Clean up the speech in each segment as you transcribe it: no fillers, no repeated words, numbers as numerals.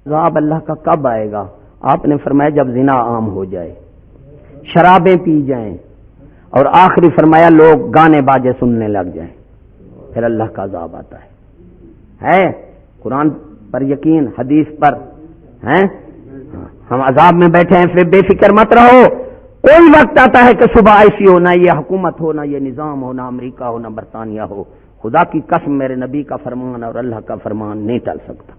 عذاب اللہ کا کب آئے گا؟ آپ نے فرمایا جب زنا عام ہو جائے، شرابیں پی جائیں، اور آخری فرمایا لوگ گانے باجے سننے لگ جائیں، پھر اللہ کا عذاب آتا ہے قرآن پر یقین، حدیث پر ہے؟ ہم عذاب میں بیٹھے ہیں، پھر بے فکر مت رہو، کوئی وقت آتا ہے کہ صبح ایسی ہونا، یہ حکومت ہونا، یہ نظام ہونا، امریکہ ہونا، برطانیہ ہو، خدا کی قسم میرے نبی کا فرمان اور اللہ کا فرمان نہیں ٹل سکتا۔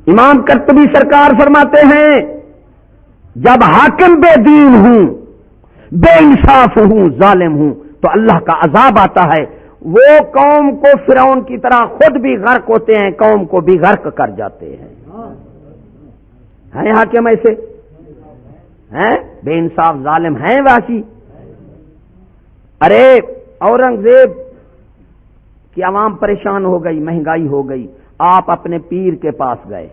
امام قرطبی سرکار فرماتے ہیں جب حاکم بے دین ہوں، بے انصاف ہوں، ظالم ہوں، تو اللہ کا عذاب آتا ہے، وہ قوم کو فرعون کی طرح خود بھی غرق ہوتے ہیں، قوم کو بھی غرق کر جاتے ہیں حاکم ایسے ہیں، بے انصاف ظالم ہیں واقعی۔ ارے اورنگزیب کی عوام پریشان ہو گئی، مہنگائی ہو گئی، آپ اپنے پیر کے پاس گئے،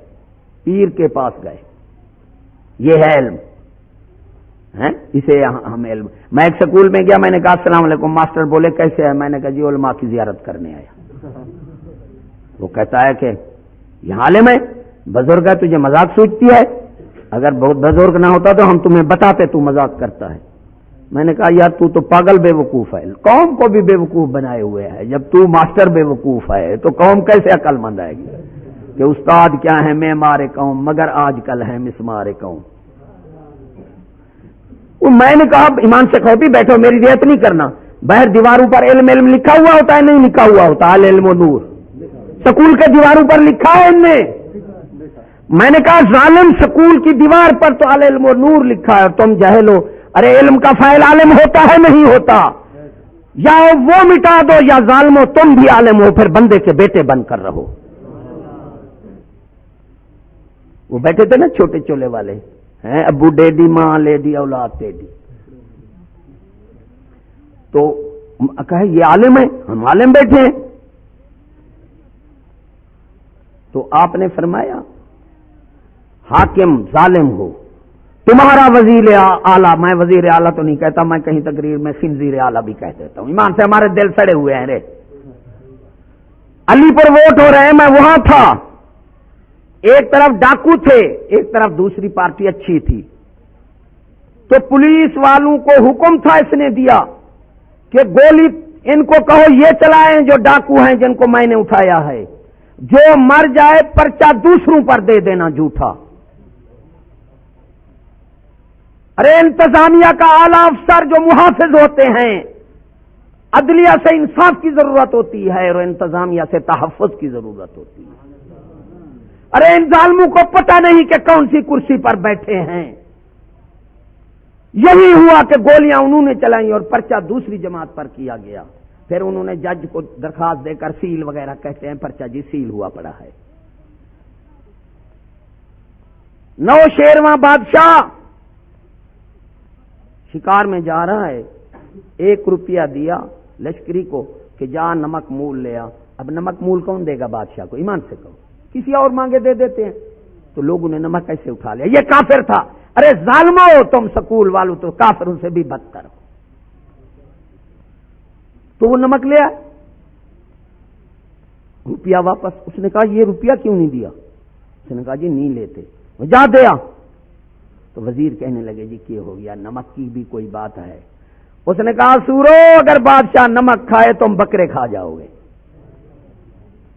پیر کے پاس گئے، یہ ہے علم ہے، اسے ہم علم۔ میں ایک سکول میں گیا، میں نے کہا السلام علیکم، ماسٹر بولے کیسے ہے؟ میں نے کہا جی علماء کی زیارت کرنے آیا۔ وہ کہتا ہے کہ یہ عالم ہے، بزرگ ہے، تجھے مذاق سوچتی ہے؟ اگر بہت بزرگ نہ ہوتا تو ہم تمہیں بتاتے، تو مذاق کرتا ہے۔ میں نے کہا یار تو پاگل بے وقوف ہے، قوم کو بھی بے وقوف بنائے ہوئے ہے، جب تو ماسٹر بے وقوف ہے تو قوم کیسے عقل مند آئے گی؟ کہ استاد کیا ہے معمار قوم، مگر آج کل ہے مسمار قوم۔ میں نے کہا ایمان سے کہو بھی بیٹھو، میری رعایت نہیں کرنا، باہر دیواروں پر علم علم لکھا ہوا ہوتا ہے، نہیں لکھا ہوا ہوتا، العلم و نور، سکول کے دیواروں پر لکھا ہے ان نے۔ میں نے کہا ظالم سکول کی دیوار پر تو العلم و نور لکھا ہے، تم جاہل ہو۔ ارے علم کا فاعل عالم ہوتا ہے نہیں ہوتا؟ یا وہ مٹا دو یا ظالمو تم بھی عالم ہو، پھر بندے کے بیٹے بن کر رہو۔ وہ بیٹھے تھے نا چھوٹے چولے والے ہیں، ابو ڈیڈی، ماں لیڈی، اولاد ٹیڈی، تو کہے یہ عالم ہے، ہم عالم بیٹھے ہیں۔ تو آپ نے فرمایا حاکم ظالم ہو، تمہارا وزیر اعلیٰ، میں وزیر اعلیٰ تو نہیں کہتا، میں کہیں تقریر میں خنزیر اعلیٰ بھی کہہ دیتا ہوں، ایمان سے ہمارے دل سڑے ہوئے ہیں رے۔ علی پر ووٹ ہو رہے ہیں، میں وہاں تھا، ایک طرف ڈاکو تھے، ایک طرف دوسری پارٹی اچھی تھی، تو پولیس والوں کو حکم تھا، اس نے دیا کہ گولی ان کو کہو یہ چلائیں جو ڈاکو ہیں جن کو میں نے اٹھایا ہے، جو مر جائے پرچہ دوسروں پر دے دینا جھوٹا۔ ارے انتظامیہ کا اعلی افسر جو محافظ ہوتے ہیں، عدلیہ سے انصاف کی ضرورت ہوتی ہے اور انتظامیہ سے تحفظ کی ضرورت ہوتی ہے۔ ارے ان ظالموں کو پتہ نہیں کہ کون سی کرسی پر بیٹھے ہیں۔ یہی ہوا کہ گولیاں انہوں نے چلائیں اور پرچہ دوسری جماعت پر کیا گیا، پھر انہوں نے جج کو درخواست دے کر سیل وغیرہ کہتے ہیں، پرچہ جی سیل ہوا پڑا ہے۔ نوشیرواں بادشاہ شکار میں جا رہا ہے، 1 روپیہ دیا لشکری کو کہ جا نمک مول لے آ۔ اب نمک مول کون دے گا بادشاہ کو؟ ایمان سے کہو، کسی اور مانگے دے دیتے ہیں، تو لوگوں نے نمک کیسے اٹھا لیا؟ یہ کافر تھا۔ ارے ظالمو، تم سکول والوں تو کافروں سے بھی بدتر ہو۔ تو وہ نمک لیا، روپیہ واپس۔ اس نے کہا یہ روپیہ کیوں نہیں دیا؟ اس نے کہا جی نہیں لیتے۔ وہ جا دیا۔ تو وزیر کہنے لگے جی کیا ہو گیا، نمک کی بھی کوئی بات ہے؟ اس نے کہا سورو، اگر بادشاہ نمک کھائے تم بکرے کھا جاؤ گے۔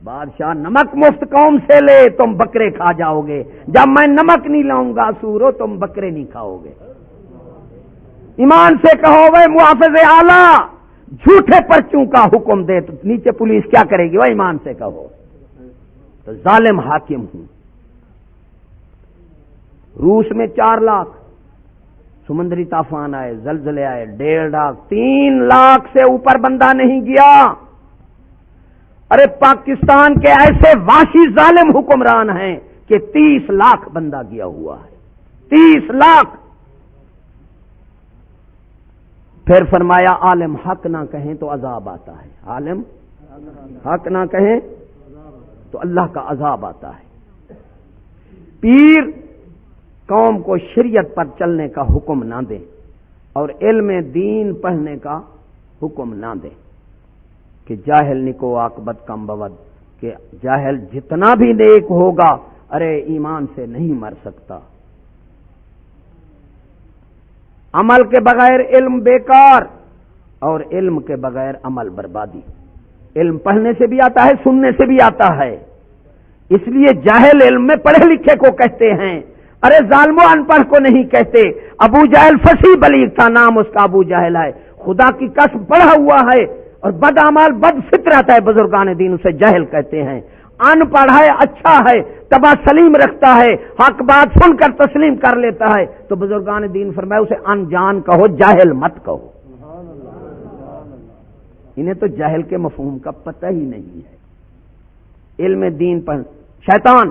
بادشاہ نمک مفت قوم سے لے، تم بکرے کھا جاؤ گے۔ جب میں نمک نہیں لاؤں گا سورو، تم بکرے نہیں کھاؤ گے۔ ایمان سے کہو وہ محافظ اعلیٰ جھوٹے پرچوں کا حکم دے تو نیچے پولیس کیا کرے گی؟ وہ ایمان سے کہو تو ظالم حاکم ہوں۔ روس میں 4 لاکھ سمندری طوفان آئے، زلزلے آئے، 1.5 لاکھ، 3 لاکھ سے اوپر بندہ نہیں گیا۔ ارے پاکستان کے ایسے وحشی ظالم حکمران ہیں کہ 30 لاکھ بندہ گیا ہوا ہے، 30 لاکھ۔ پھر فرمایا عالم حق نہ کہیں تو عذاب آتا ہے، عالم حق نہ کہیں تو اللہ کا عذاب آتا ہے۔ پیر قوم کو شریعت پر چلنے کا حکم نہ دے اور علم دین پڑھنے کا حکم نہ دے کہ جاہل نکو عاقبت کم بود، کہ جاہل جتنا بھی نیک ہوگا ارے ایمان سے نہیں مر سکتا. عمل کے بغیر علم بیکار اور علم کے بغیر عمل بربادی. علم پڑھنے سے بھی آتا ہے، سننے سے بھی آتا ہے. اس لیے جاہل علم میں پڑھے لکھے کو کہتے ہیں، ارے ظالمو ان پڑھ کو نہیں کہتے. ابو جہل فصیح بلیغ تھا، نام اس کا ابو جہل ہے، خدا کی قسم پڑھا ہوا ہے اور بد اعمال بد فطرت ہے. بزرگان دین اسے جاہل کہتے ہیں. ان پڑھ ہے، اچھا ہے، طبع سلیم رکھتا ہے، حق بات سن کر تسلیم کر لیتا ہے، تو بزرگان دین فرمائے اسے انجان کہو، جاہل مت کہو. انہیں تو جاہل کے مفہوم کا پتہ ہی نہیں ہے. علم دین پر شیطان،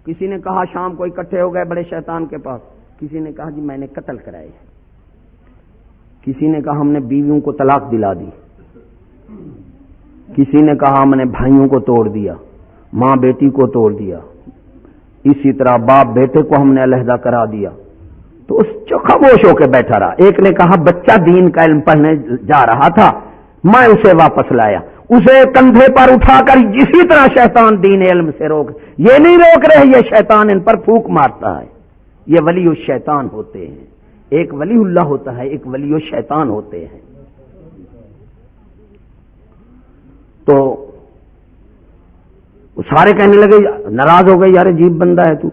کسی نے کہا شام کو اکٹھے ہو گئے بڑے شیطان کے پاس، کسی نے کہا جی میں نے قتل کرائے، کسی نے کہا ہم نے بیویوں کو طلاق دلا دی، کسی نے کہا ہم نے بھائیوں کو توڑ دیا، ماں بیٹی کو توڑ دیا، اسی طرح باپ بیٹے کو ہم نے علیحدہ کرا دیا. تو اس خاموش ہو کے بیٹھا رہا. ایک نے کہا بچہ دین کا علم پڑھنے جا رہا تھا، میں اسے واپس لایا، اسے کندھے پر اٹھا کر اسی طرح شیطان دین علم سے روک، یہ نہیں روک رہے، یہ شیطان ان پر پھونک مارتا ہے. یہ ولی الشیطان ہوتے ہیں. ایک ولی اللہ ہوتا ہے، ایک ولی الشیطان ہوتے ہیں. تو سارے کہنے لگے، ناراض ہو گئے، یار عجیب بندہ ہے تو،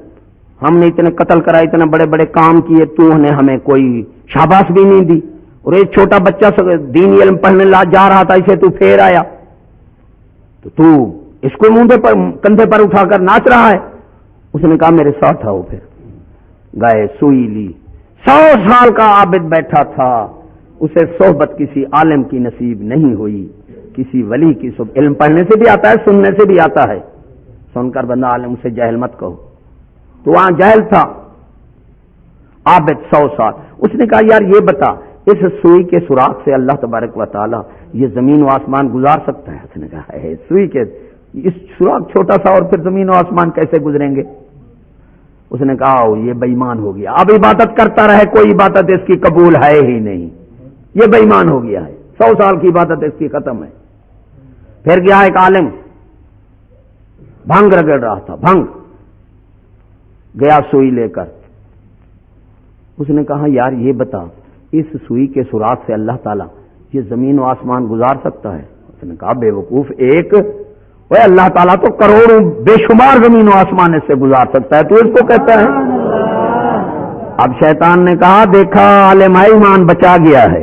ہم نے اتنے قتل کرا، اتنے بڑے بڑے کام کیے، تو نے ہمیں کوئی شاباش بھی نہیں دی، اور ایک چھوٹا بچہ دینی علم پڑھنے جا رہا تھا، اسے تو پھیر آیا، تو اس کو منہ پر کندھے پر اٹھا کر ناچ رہا ہے. اس نے کہا میرے ساتھ آؤ. پھر گئے، سوئی لی. 100 سال کا عابد بیٹھا تھا، اسے صحبت کسی عالم کی نصیب نہیں ہوئی، کسی ولی کی صحبت. علم پڑھنے سے بھی آتا ہے، سننے سے بھی آتا ہے. سن کر بندہ عالم، اسے جاہل مت کہو. تو وہاں جاہل تھا، عابد 100 سال. اس نے کہا یار یہ بتا، اس سوئی کے سوراخ سے اللہ تبارک و تعالی یہ زمین و آسمان گزار سکتا ہے؟ اس نے کہا ہے سوئی کے اس سوراخ چھوٹا سا، اور پھر زمین و آسمان کیسے گزریں گے؟ اس نے کہا یہ بے ایمان ہو گیا، اب عبادت کرتا رہے، کوئی عبادت اس کی قبول ہے ہی نہیں، یہ بے ایمان ہو گیا ہے، 100 سال کی عبادت اس کی ختم ہے. پھر گیا ایک عالم، بھنگ رگڑ رہا تھا، بھنگ، گیا سوئی لے کر. اس نے کہا یار یہ بتا، اس سوئی کے سوراخ سے اللہ تعالیٰ یہ زمین و آسمان گزار سکتا ہے؟ اس نے کہا بے وقوف، ایک وہ اللہ تعالیٰ تو کروڑوں بے شمار زمین و آسمان اس سے گزار سکتا ہے، تو اس کو کہتا ہے. اب شیطان نے کہا دیکھا عالم ایمان بچا گیا ہے،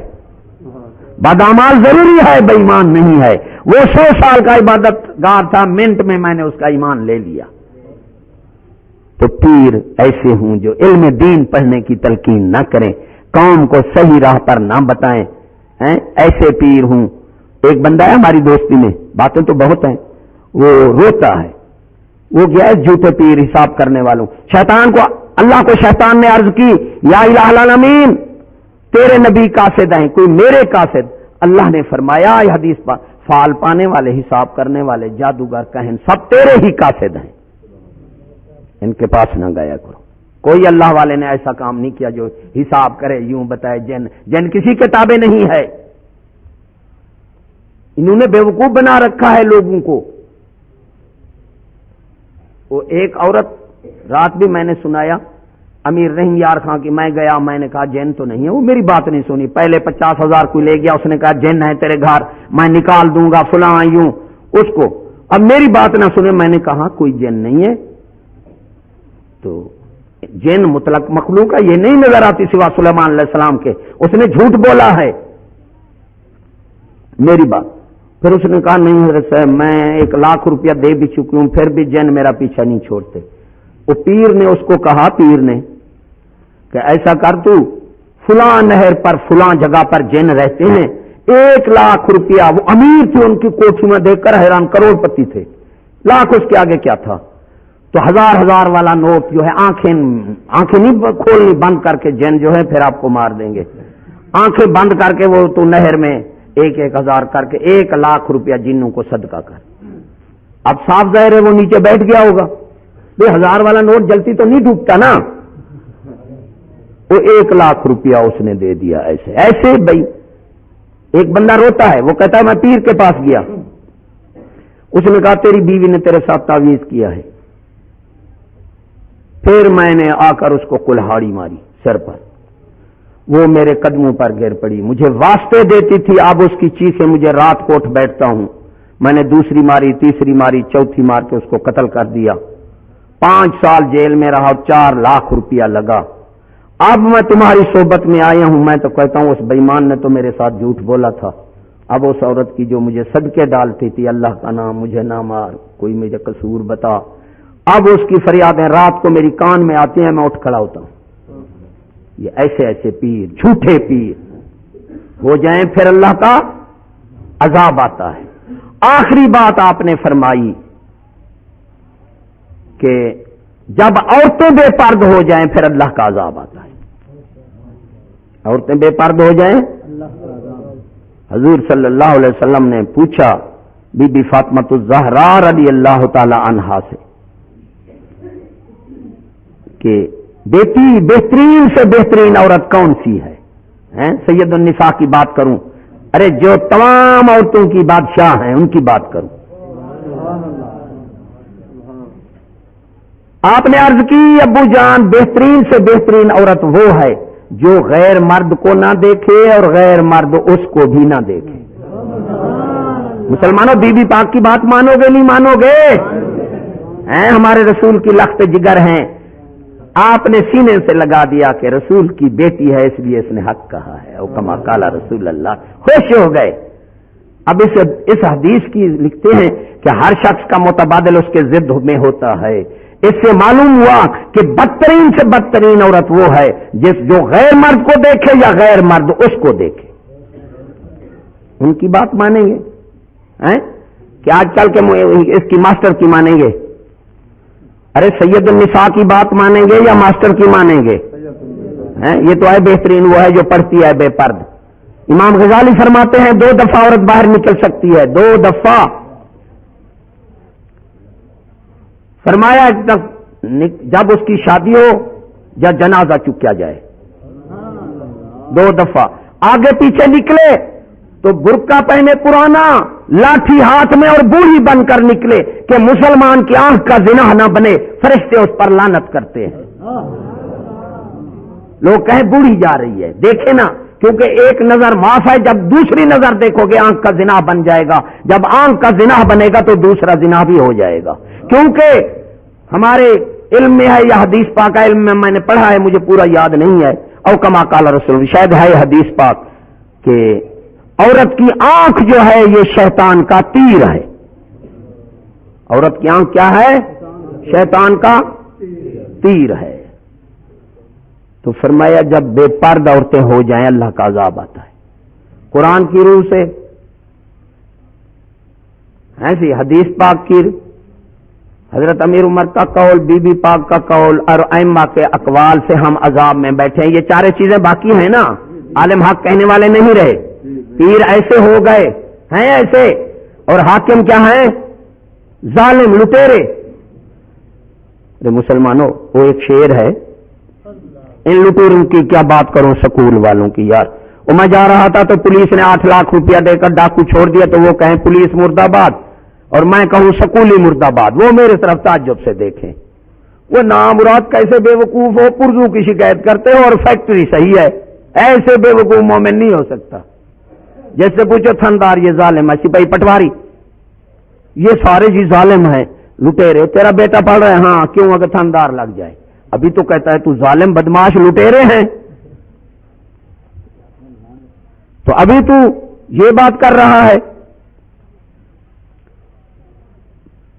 بدعمال ضروری ہے، بے ایمان نہیں ہے. وہ 100 سال کا عبادت گار تھا، منٹ میں نے اس کا ایمان لے لیا. تو پیر ایسے ہوں جو علم دین پڑھنے کی تلقین نہ کریں، قوم کو صحیح راہ پر نہ بتائیں، ایسے پیر ہوں. ایک بندہ ہے ہماری دوستی میں، باتیں تو بہت ہیں، وہ روتا ہے، وہ گیا ہے جھوٹے پیر حساب کرنے والوں. شیطان کو، اللہ کو شیطان نے عرض کی یا الہ العالمین تیرے نبی قاصد ہیں، کوئی میرے قاصد؟ اللہ نے فرمایا یہ حدیث پر، فال پانے والے، حساب کرنے والے، جادوگر، کہن، سب تیرے ہی قاصد ہیں، ان کے پاس نہ گیا کرو. کوئی اللہ والے نے ایسا کام نہیں کیا جو حساب کرے، یوں بتائے. جن کسی کتابیں نہیں ہے، انہوں نے بیوقوف بنا رکھا ہے لوگوں کو. وہ ایک عورت، رات بھی میں نے سنایا، امیر رحیم یار خان کی، میں گیا، میں نے کہا جین تو نہیں ہے، وہ میری بات نہیں سنی. پہلے 50,000 کو لے گیا، اس نے کہا جین ہے تیرے گھر، میں نکال دوں گا فلاں یوں اس کو. اب میری بات نہ سنے، میں نے کہا کوئی جین نہیں ہے. تو جن مطلق مخلوق ہے، یہ نہیں نظر آتی سوا سلیمان علیہ السلام کے، اس نے جھوٹ بولا ہے میری بات. پھر اس نے کہا نہیں حضرت صاحب میں 1,00,000 روپیہ دے بھی چکی ہوں، پھر بھی جن میرا پیچھا نہیں چھوڑتے. وہ پیر نے اس کو کہا، پیر نے کہ ایسا کر تو فلاں نہر پر فلاں جگہ پر جن رہتے ہیں، 1,00,000 روپیہ، وہ امیر تھے، ان کی کوٹھی میں دیکھ کر حیران، کروڑ پتی تھے، لاکھ اس کے آگے کیا تھا. تو 1,000 والا نوٹ جو ہے، آنکھیں نہیں کھولنی، بند کر کے جن جو ہے پھر آپ کو مار دیں گے. آنکھیں بند کر کے وہ تو نہر میں 1,000 کر کے 1,00,000 روپیہ جنوں کو صدقہ کر. اب صاف ظاہر ہے وہ نیچے بیٹھ گیا ہوگا، 1,000 والا نوٹ جلتی تو نہیں ڈوبتا نا. وہ 1,00,000 روپیہ اس نے دے دیا. ایسے ایسے بھائی ایک بندہ روتا ہے، وہ کہتا ہے میں پیر کے پاس گیا، اس نے کہا تیری بیوی نے تیرے ساتھ تعویذ کیا ہے. پھر میں نے آ کر اس کو کلہاڑی ماری سر پر، وہ میرے قدموں پر گر پڑی، مجھے واسطے دیتی تھی، اب اس کی چیخیں مجھے رات کو اٹھ بیٹھتا ہوں. میں نے دوسری ماری، تیسری ماری، چوتھی مار کے اس کو قتل کر دیا. 5 سال جیل میں رہا، 4 لاکھ روپیہ لگا. اب میں تمہاری صحبت میں آیا ہوں، میں تو کہتا ہوں اس بے ایمان نے تو میرے ساتھ جھوٹ بولا تھا. اب اس عورت کی جو مجھے صدقے ڈالتی تھی، اللہ کا نام مجھے نہ مار، کوئی مجھے قصور بتا. اب اس کی فریادیں رات کو میری کان میں آتی ہیں، میں اٹھ کھڑا ہوتا ہوں. یہ ایسے ایسے پیر، جھوٹے پیر ہو جائیں پھر اللہ کا عذاب آتا ہے. آخری بات آپ نے فرمائی کہ جب عورتیں بے پرد ہو جائیں پھر اللہ کا عذاب آتا ہے. عورتیں بے پرد ہو جائیں، حضور صلی اللہ علیہ وسلم نے پوچھا بی بی فاطمہ الزہرا رضی اللہ تعالی عنہا سے کہ بیٹی بہترین سے بہترین عورت کون سی ہے؟ سید النساء کی بات کروں؟ ارے جو تمام عورتوں کی بادشاہ ہیں ان کی بات کروں. آپ نے عرض کی ابو جان بہترین سے بہترین عورت وہ ہے جو غیر مرد کو نہ دیکھے اور غیر مرد اس کو بھی نہ دیکھے. مسلمانوں بی بی پاک کی بات مانو گے نہیں مانو گے؟ ہمارے رسول کی لخت جگر ہیں. آپ نے سینے سے لگا دیا کہ رسول کی بیٹی ہے اس لیے اس نے حق کہا ہے. او کما قال رسول اللہ. خوش ہو گئے. اب اس حدیث کی لکھتے ہیں کہ ہر شخص کا متبادل اس کے ضد میں ہوتا ہے. اس سے معلوم ہوا کہ بدترین سے بدترین عورت وہ ہے جو غیر مرد کو دیکھے یا غیر مرد اس کو دیکھے. ان کی بات مانیں گے کہ آج کل کے اس کی ماسٹر کی مانیں گے؟ ارے سید النساء کی بات مانیں گے یا ماسٹر کی مانیں گے؟ یہ تو ہے بہترین وہ ہے جو پڑھتی ہے بے پرد. امام غزالی فرماتے ہیں 2 دفعہ عورت باہر نکل سکتی ہے، 2 دفعہ. فرمایا جب اس کی شادی ہو یا جنازہ چکیا جائے. 2 دفعہ آگے پیچھے نکلے تو برقع پہنے پرانا، لاٹھی ہاتھ میں اور بوڑھی بن کر نکلے کہ مسلمان کی آنکھ کا زنا نہ بنے. فرشتے اس پر لعنت کرتے ہیں. لوگ کہیں بوڑھی جا رہی ہے، دیکھے نا، کیونکہ ایک نظر معاف ہے، جب دوسری نظر دیکھو گے آنکھ کا زنا بن جائے گا. جب آنکھ کا زنا بنے گا تو دوسرا زنا بھی ہو جائے گا. کیونکہ ہمارے علم میں ہے، یا حدیث پاک کا علم میں نے پڑھا ہے، مجھے پورا یاد نہیں ہے، او کما قال رسول، شاید ہے حدیث پاک کہ عورت کی آنکھ جو ہے یہ شیطان کا تیر ہے. عورت کی آنکھ کیا ہے؟ شیطان کا تیر ہے. تو فرمایا جب بے پرد عورتیں ہو جائیں اللہ کا عذاب آتا ہے. قرآن کی روح سے ایسی حدیث پاک کی، حضرت امیر عمر کا قول، بی بی پاک کا قول اور ائمہ کے اقوال سے ہم عذاب میں بیٹھے ہیں. یہ 4 چیزیں باقی ہیں نا. عالم حق کہنے والے نہیں رہے، پیر ایسے ہو گئے ہیں ایسے، اور حاکم کیا ہیں؟ ظالم لٹیرے. ارے مسلمانوں وہ ایک شعر ہے، ان لٹوروں کی کیا بات کروں سکول والوں کی یار. وہ میں جا رہا تھا تو پولیس نے 8 لاکھ روپیہ دے کر ڈاکو چھوڑ دیا تو وہ کہیں پولیس مرد آباد اور میں کہوں سکولی مرد آباد. وہ میرے طرف تعجب سے دیکھیں. وہ نامراد کیسے بے وقوف ہو، پرزوں کی شکایت کرتے ہو اور فیکٹری صحیح ہے. ایسے بے وقوف مومن نہیں ہو سکتا. جیسے پوچھو تھندار یہ ظالم ہے، سپاہی پٹواری یہ سارے جی ظالم ہیں لٹیرے. تیرا بیٹا پڑھ رہا ہے، ہاں کیوں اگر تھندار لگ جائے؟ ابھی تو کہتا ہے تو ظالم بدماش لٹیرے ہیں. تو ابھی تو یہ بات کر رہا ہے.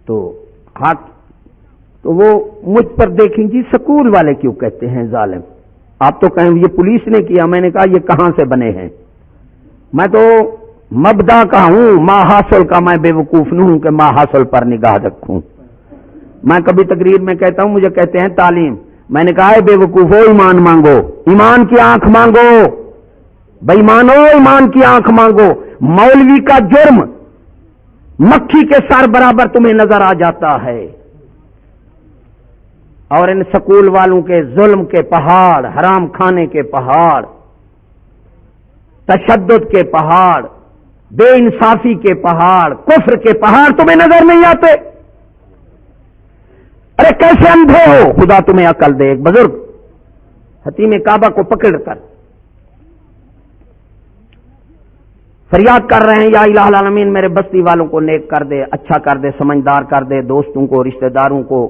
تو ہاتھ تو وہ مجھ پر دیکھیں جی سکول والے کیوں کہتے ہیں ظالم؟ آپ تو کہیں یہ پولیس نے کیا. میں نے کہا یہ کہاں سے بنے ہیں؟ میں تو مبدا کا ہوں، ما حاصل کا میں بے وقوف نہیں ہوں کہ ما حاصل پر نگاہ رکھوں. میں کبھی تقریر میں کہتا ہوں، مجھے کہتے ہیں تعلیم. میں نے کہا ہے بے وقوف ہو ایمان مانگو، ایمان کی آنکھ مانگو. بے ایمان ہو ایمان کی آنکھ مانگو. مولوی کا جرم مکھی کے سر برابر تمہیں نظر آ جاتا ہے، اور ان سکول والوں کے ظلم کے پہاڑ، حرام کھانے کے پہاڑ، تشدد کے پہاڑ، بے انصافی کے پہاڑ، کفر کے پہاڑ تمہیں نظر نہیں آتے؟ ارے کیسے اندھے ہو؟ خدا تمہیں عقل دے۔ ایک بزرگ حتیم کعبہ کو پکڑ کر فریاد کر رہے ہیں، یا الہ العالمین میرے بستی والوں کو نیک کر دے، اچھا کر دے، سمجھدار کر دے، دوستوں کو، رشتہ داروں کو،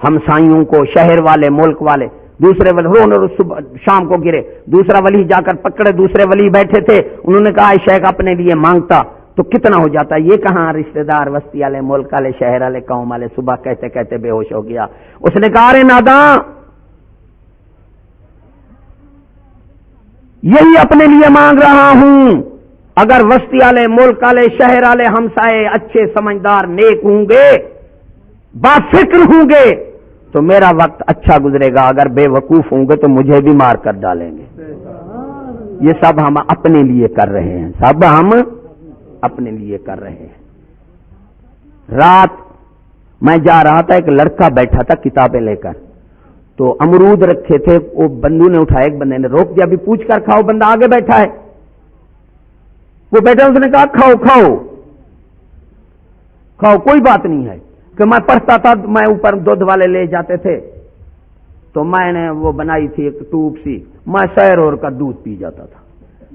ہمسائیوں کو، شہر والے، ملک والے۔ دوسرے ولی شام کو گرے، دوسرا ولی جا کر پکڑے، دوسرے ولی بیٹھے تھے، انہوں نے کہا شیخ اپنے لیے مانگتا تو کتنا ہو جاتا؟ یہ کہاں رشتہ دار، بستی والے، ملک والے، شہر والے، قوم والے۔ صبح کہتے کہتے بے ہوش ہو گیا۔ اس نے کہا ارے ناداں، یہی اپنے لیے مانگ رہا ہوں، اگر بستی والے، ملک والے، شہر والے، ہمسائے اچھے، سمجھدار، نیک ہوں گے، با فکر ہوں گے تو میرا وقت اچھا گزرے گا، اگر بے وقوف ہوں گے تو مجھے بھی مار کر ڈالیں گے۔ یہ سب ہم اپنے لیے کر رہے ہیں، سب ہم اپنے لیے کر رہے ہیں۔ رات میں جا رہا تھا، ایک لڑکا بیٹھا تھا کتابیں لے کر، تو امرود رکھے تھے، وہ بندو نے اٹھایا، ایک بندے نے روک دیا، ابھی پوچھ کر کھاؤ، بندہ آگے بیٹھا ہے، وہ بیٹھا، اس نے کہا کھاؤ کھاؤ کھاؤ، کوئی بات نہیں ہے کہ میں پڑھتا تھا، میں اوپر دودھ والے لے جاتے تھے تو میں نے وہ بنائی تھی ایک ٹوب سی، میں سیر اور کا دودھ پی جاتا تھا،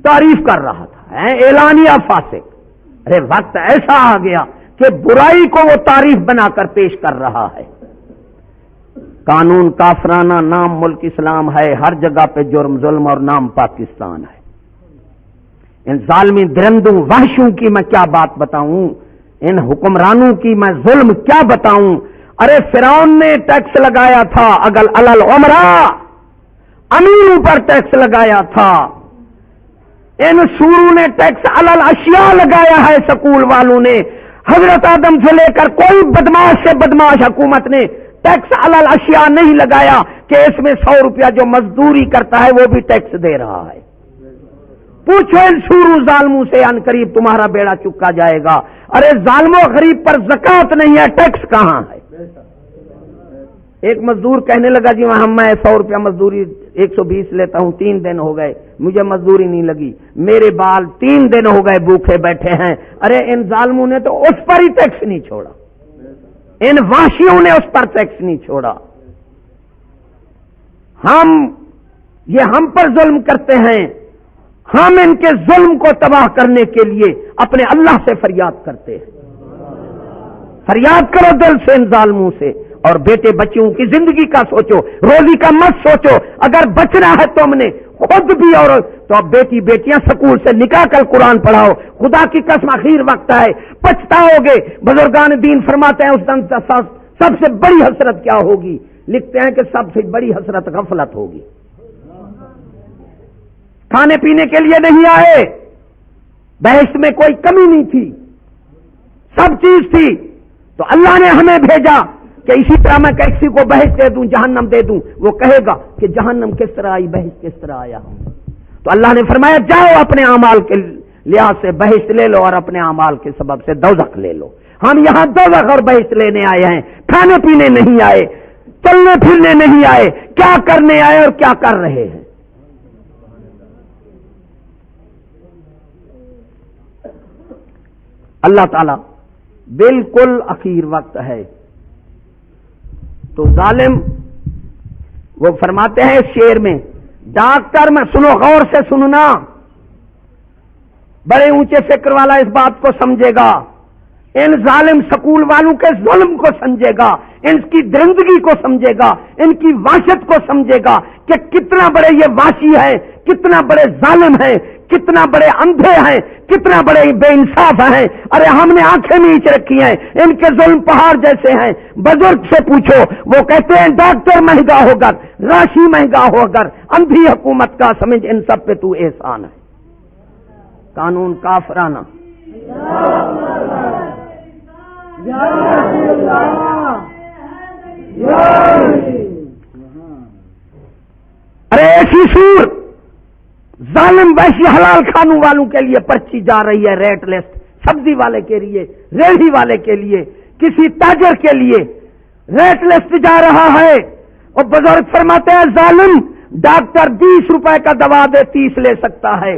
تعریف کر رہا تھا، اعلانیہ فاسق۔ ارے وقت ایسا آ گیا کہ برائی کو وہ تعریف بنا کر پیش کر رہا ہے۔ قانون کافرانہ، نام ملک اسلام ہے، ہر جگہ پہ جرم ظلم اور نام پاکستان ہے۔ ان ظالمی درندوں وحشوں کی میں کیا بات بتاؤں، ان حکمرانوں کی میں ظلم کیا بتاؤں۔ ارے فرعون نے ٹیکس لگایا تھا اگل علل عمرہ، امیروں پر ٹیکس لگایا تھا۔ ان سوروں نے ٹیکس علل اشیاء لگایا ہے، سکول والوں نے، حضرت آدم سے لے کر کوئی بدماش سے بدماش حکومت نے ٹیکس علل اشیاء نہیں لگایا کہ اس میں 100 روپیہ جو مزدوری کرتا ہے وہ بھی ٹیکس دے رہا ہے۔ پوچھو ان سورو ظالموں سے، ان قریب تمہارا بیڑا چکا جائے گا۔ ارے ظالموں، غریب پر زکات نہیں ہے، ٹیکس کہاں ہے؟ ایک مزدور کہنے لگا جی میں 100 روپیہ مزدوری 120 لیتا ہوں، 3 دن ہو گئے مجھے مزدوری نہیں لگی، میرے بال 3 دن ہو گئے بھوکے بیٹھے ہیں۔ ارے ان ظالموں نے تو اس پر ہی ٹیکس نہیں چھوڑا، ان وحشیوں نے اس پر ٹیکس نہیں چھوڑا۔ ہم پر ظلم کرتے ہیں، ہم ان کے ظلم کو تباہ کرنے کے لیے اپنے اللہ سے فریاد کرتے ہیں۔ فریاد کرو دل سے ان ظالموں سے، اور بیٹے بچوں کی زندگی کا سوچو، روزی کا مت سوچو۔ اگر بچنا ہے تم نے خود بھی، اور تو اب بیٹی بیٹیاں سکول سے نکال کر قرآن پڑھاؤ، خدا کی قسم آخر وقت ہے، پچھتاؤ گے۔ بزرگان دین فرماتے ہیں اس دن سب سے بڑی حسرت کیا ہوگی؟ لکھتے ہیں کہ سب سے بڑی حسرت غفلت ہوگی۔ کھانے پینے کے لیے نہیں آئے، بہشت میں کوئی کمی نہیں تھی، سب چیز تھی، تو اللہ نے ہمیں بھیجا کہ اسی طرح میں کسی کو بہشت دے دوں، جہنم دے دوں، وہ کہے گا کہ جہنم کس طرح آئی، بہشت کس طرح آیا ہوں۔ تو اللہ نے فرمایا جاؤ اپنے اعمال کے لحاظ سے بہشت لے لو، اور اپنے اعمال کے سبب سے دوزخ لے لو۔ ہم یہاں دوزخ اور بہشت لینے آئے ہیں، کھانے پینے نہیں آئے، چلنے پھرنے نہیں آئے۔ کیا کرنے آئے اور کیا کر رہے ہیں؟ اللہ تعالی بالکل اخیر وقت ہے تو ظالم وہ فرماتے ہیں اس شعر میں، ڈاکٹر میں سنو، غور سے سننا، بڑے اونچے فکر والا اس بات کو سمجھے گا، ان ظالم سکول والوں کے ظلم کو سمجھے گا، ان کی درندگی کو سمجھے گا، ان کی وحشت کو سمجھے گا کہ کتنا بڑے یہ وحشی ہیں، کتنا بڑے ظالم ہیں، کتنا بڑے اندھے ہیں، کتنا بڑے بے انصاف ہیں۔ ارے ہم نے آنکھیں نیچ رکھی ہیں، ان کے ظلم پہاڑ جیسے ہیں۔ بزرگ سے پوچھو، وہ کہتے ہیں ڈاکٹر مہنگا ہو کر، راشی مہنگا ہو کر، اندھی حکومت کا سمجھ ان سب پہ تو احسان ہے۔ قانون کافرانہ، ارے ایسی سور ظالم ویسی حلال کھانوں والوں کے لیے پرچی جا رہی ہے، ریٹ لسٹ، سبزی والے کے لیے، ریڑھی والے کے لیے، کسی تاجر کے لیے ریٹ لسٹ جا رہا ہے۔ اور بزرگ فرماتے ہیں ظالم ڈاکٹر 20 روپے کا دوا دے 30 لے سکتا ہے،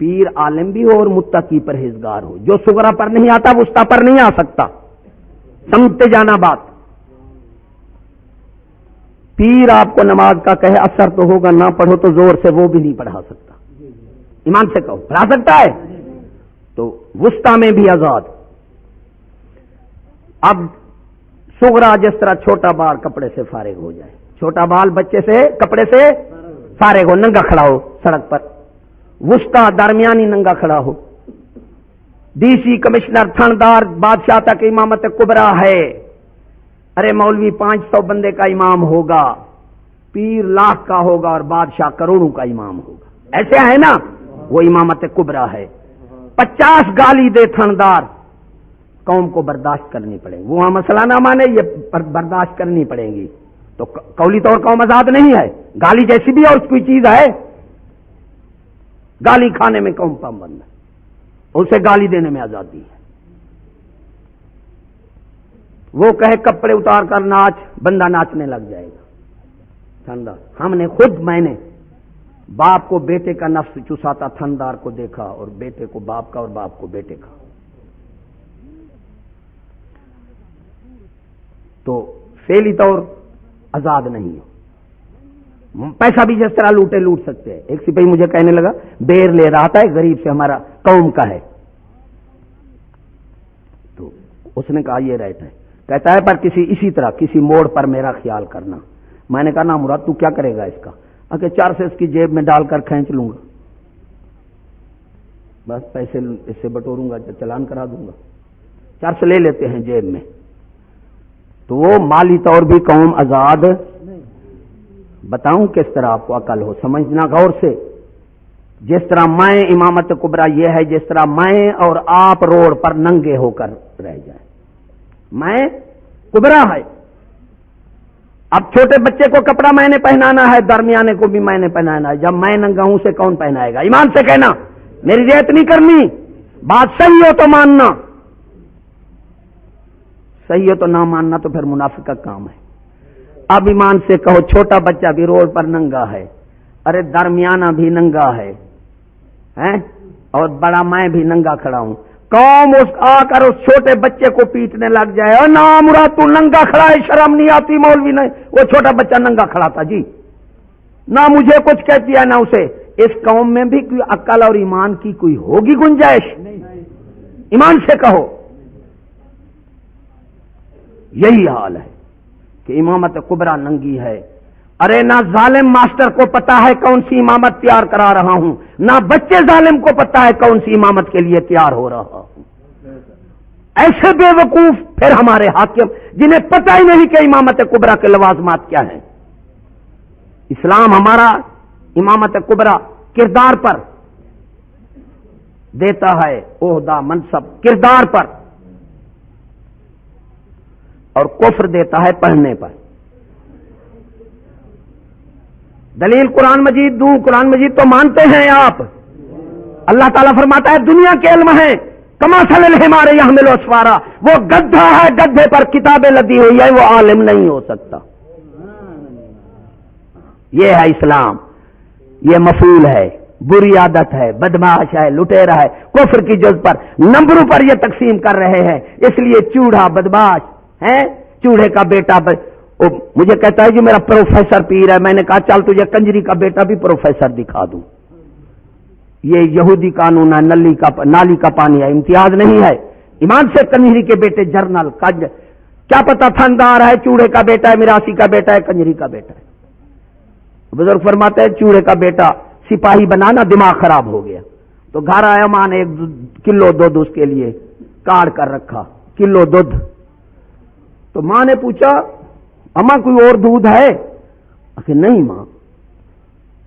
پیر عالم بھی ہو اور متقی پرہیزگار ہو. جو صغرا پر نہیں آتا وسطی پر نہیں آ سکتا. سمجھتے جانا بات. پیر آپ کو نماز کا کہے اثر تو ہوگا، نہ پڑھو تو زور سے وہ بھی نہیں پڑھا سکتا. ایمان سے کہو پڑھا سکتا ہے؟ تو وسطی میں بھی آزاد. اب صغرا جس طرح چھوٹا بال کپڑے سے فارغ ہو جائے، چھوٹا بال بچے سے کپڑے سے فارغ ہو، ننگا کھڑا ہو سڑک پر. وسطی درمیانی ننگا کھڑا ہو. ڈی سی کمشنر تھندار بادشاہ تک امامت کبرا ہے. ارے مولوی 500 بندے کا امام ہوگا، پیر لاکھ کا ہوگا اور بادشاہ کروڑوں کا امام ہوگا. ایسے ہے نا، وہ امامت کبرا ہے. 50 گالی دے تھندار، قوم کو برداشت کرنی پڑے. وہاں مسئلہ نہ مانے، یہ برداشت کرنی پڑیں گی. تو قولی طور قوم آزاد نہیں ہے. گالی جیسی بھی اور کوئی چیز ہے، گالی کھانے میں قوم پابند ہے، اسے گالی دینے میں آزادی ہے. وہ کہے کپڑے اتار کر ناچ، بندہ ناچنے لگ جائے گا. تھندار ہم نے خود، میں نے باپ کو بیٹے کا نفس چساتا تھندار کو دیکھا، اور بیٹے کو باپ کا اور باپ کو بیٹے کا. تو فعلی طور آزاد نہیں ہو. پیسہ بھی جس طرح لوٹے لوٹ سکتے ہیں. ایک سپاہی مجھے کہنے لگا بیر لے رہا تھا ایک غریب سے، ہمارا قوم کا ہے. تو اس نے کہا یہ رائٹ ہے. کہتا ہے پر اسی طرح کسی موڑ پر میرا خیال کرنا. میں نے کہا نا مراد تو کیا کرے گا اس کا؟ کہ 4 سے اس کی جیب میں ڈال کر کھینچ لوں گا، بس پیسے اس سے بٹوروں گا، چلان کرا دوں گا. 4 سے لے لیتے ہیں جیب میں. تو وہ مالی طور بھی قوم آزاد. بتاؤں کس طرح آپ کو عقل ہو، سمجھنا غور سے. جس طرح میں امامت کبرا یہ ہے جس طرح میں اور آپ روڈ پر ننگے ہو کر رہ جائیں. میں کبرا ہے. اب چھوٹے بچے کو کپڑا میں نے پہنانا ہے، درمیانے کو بھی میں نے پہنانا ہے. جب میں ننگا ہوں سے کون پہنائے گا؟ ایمان سے کہنا، میری رعایت نہیں کرنی. بات صحیح ہو تو ماننا، صحیح ہو تو نہ ماننا تو پھر منافق کا کام ہے. اب ایمان سے کہو چھوٹا بچہ بھی روڈ پر ننگا ہے، ارے درمیانہ بھی ننگا ہے، اور بڑا میں بھی ننگا کھڑا ہوں. قوم آ کر اس چھوٹے بچے کو پیٹنے لگ جائے، اور نہ مراد تو ننگا کھڑا ہے، شرم نہیں آتی مولوی؟ نہیں، وہ چھوٹا بچہ ننگا کھڑا تھا جی، نہ مجھے کچھ کہتی ہے نہ اسے. اس قوم میں بھی کوئی عقل اور ایمان کی کوئی ہوگی گنجائش؟ ایمان سے کہو. یہی حال ہے کہ امامت کبرا ننگی ہے. ارے نہ ظالم ماسٹر کو پتا ہے کون سی امامت تیار کرا رہا ہوں، نہ بچے ظالم کو پتا ہے کون سی امامت کے لیے تیار ہو رہا ہوں. ایسے بے وقوف پھر ہمارے حاکم جنہیں پتہ ہی نہیں کہ امامت کبرا کے لوازمات کیا ہیں. اسلام ہمارا امامت کبرا کردار پر دیتا ہے، عہدہ منصب کردار پر، اور کفر دیتا ہے پڑھنے پر. دلیل قرآن مجید دوں؟ قرآن مجید تو مانتے ہیں آپ. اللہ تعالیٰ فرماتا ہے دنیا کے علم ہیں کمثل الحمار یحمل اسفارا. وہ گدھا ہے، گدھے پر کتابیں لدی ہوئی ہے، وہ عالم نہیں ہو سکتا. یہ ہے اسلام. یہ مفعول ہے، بری عادت ہے، بدمعاش ہے، لٹیرا ہے. کفر کی جز پر نمبروں پر یہ تقسیم کر رہے ہیں. اس لیے چوڑا بدمعاش ہے، چوڑے کا بیٹا. مجھے کہتا ہے جو میرا پروفیسر پیر ہے. میں نے کہا چل تجھے کنجری کا بیٹا بھی پروفیسر دکھا دوں. یہ یہودی قانون ہے، نالی کا پانی ہے، امتیاز نہیں ہے. ایمان سے کنجری کے بیٹے جرنل کیا پتا تھندار ہے، چوڑے کا بیٹا ہے، میراسی کا بیٹا ہے، کنجری کا بیٹا ہے. بزرگ فرماتے ہیں چوڑے کا بیٹا سپاہی بنانا دماغ خراب ہو گیا. تو گھر آیا، ماں نے 1 کلو دودھ اس کے لیے کاڑ کر رکھا، کلو دودھ. تو ماں نے پوچھا اماں کوئی اور دودھ ہے؟ کہ نہیں ماں.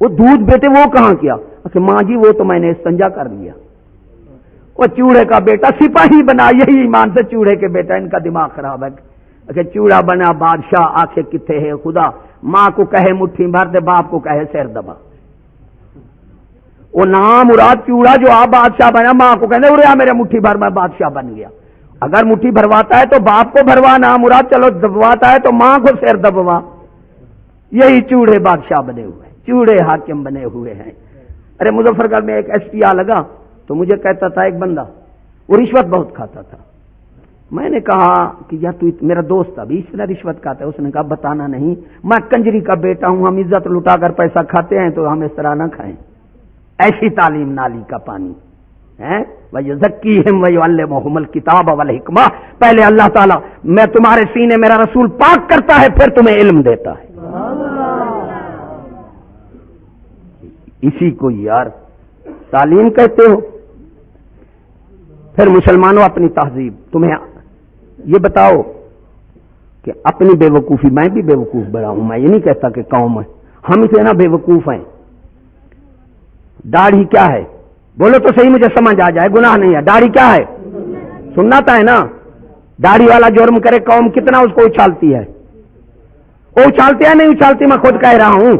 وہ دودھ بیٹے وہ کہاں کیا؟ کہ ماں جی وہ تو میں نے استنجا کر لیا. وہ چوڑے کا بیٹا سپاہی بنا. یہی ایمان سے چوڑے کے بیٹا ان کا دماغ خراب ہے کہ چوڑا بنا بادشاہ، آنکھیں کتنے ہے خدا. ماں کو کہے مٹھی بھر دے، باپ کو کہے سر دبا. وہ نام مراد چوڑا جو آپ بادشاہ بنا، ماں کو کہنے ارے میرے مٹھی بھر میں بادشاہ بن گیا. اگر مٹھی بھرواتا ہے تو باپ کو بھروانا مراد، چلو دبواتا ہے تو ماں کو سر دبوا. یہی چوڑے بادشاہ بنے ہوئے، چوڑے حاکم بنے ہوئے ہیں. ارے مظفر گڑھ میں ایک SPR لگا تو مجھے کہتا تھا ایک بندہ وہ رشوت بہت کھاتا تھا. میں نے کہا کہ یار تو میرا دوست تھا بھی اس طرح رشوت کھاتا ہے. اس نے کہا بتانا نہیں, میں کنجری کا بیٹا ہوں, ہم عزت لٹا کر پیسہ کھاتے ہیں تو ہم اس طرح نہ کھائیں. ایسی تعلیم نالی کا پانی ہے. وَيُزَكِّيهِمْ وَيُعَلِّمُهُمُ الْكِتَابَ وَالْحِكْمَةَ, پہلے اللہ تعالیٰ میں تمہارے سینے میرا رسول پاک کرتا ہے پھر تمہیں علم دیتا ہے. اسی کو یار تعلیم کہتے ہو. پھر مسلمانوں اپنی تہذیب, تمہیں یہ بتاؤ کہ اپنی بے وقوفی, میں بھی بے وقوف بڑا ہوں, میں یہ نہیں کہتا کہ قوم ہے, ہم سے نا بے وقوف ہیں. داڑھی کیا ہے بولو تو صحیح, مجھے سمجھ آ جائے, گناہ نہیں ہے. داڑھی کیا ہے سننا ہے نا. داڑھی والا جرم کرے قوم کتنا اس کو اچھالتی ہے. وہ اچھالتی ہے نہیں اچھالتی, میں خود کہہ رہا ہوں